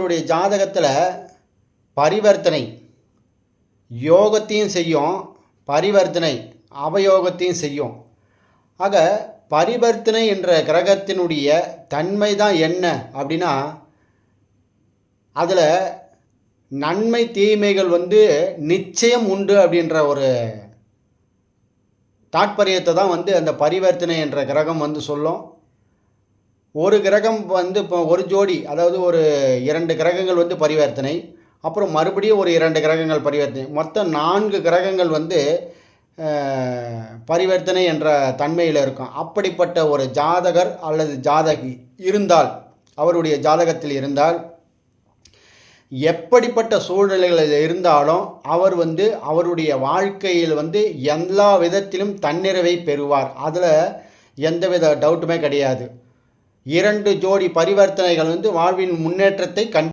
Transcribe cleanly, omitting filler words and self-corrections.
அவருடைய ஜாதகத்தில் பரிவர்த்தனை யோகத்தையும் செய்யும், பரிவர்த்தனை அவயோகத்தையும் செய்யும். ஆக பரிவர்த்தனை என்ற கிரகத்தினுடைய தன்மை தான் என்ன அப்படின்னா, அதில் நன்மை தீமைகள் நிச்சயம் உண்டு அப்படின்ற ஒரு தாற்பயத்தை தான் அந்த பரிவர்த்தனை என்ற கிரகம் சொல்லும். ஒரு கிரகம் இப்போ ஒரு ஜோடி, அதாவது ஒரு 2 கிரகங்கள் பரிவர்த்தனை, அப்புறம் மறுபடியும் ஒரு 2 கிரகங்கள் பரிவர்த்தனை, மொத்தம் 4 கிரகங்கள் பரிவர்த்தனை என்ற தன்மையில் இருக்கும். அப்படிப்பட்ட ஒரு ஜாதகர் அல்லது ஜாதகி இருந்தால், அவருடைய ஜாதகத்தில் இருந்தால், எப்படிப்பட்ட சூழ்நிலைகளில் இருந்தாலும் அவர் அவருடைய வாழ்க்கையில் எல்லா விதத்திலும் தன்னிறைவை பெறுவார். அதில் எந்தவித டவுட்டுமே கிடையாது. 2 ஜோடி பரிவர்த்தனைகள் வாழ்வின் முன்னேற்றத்தை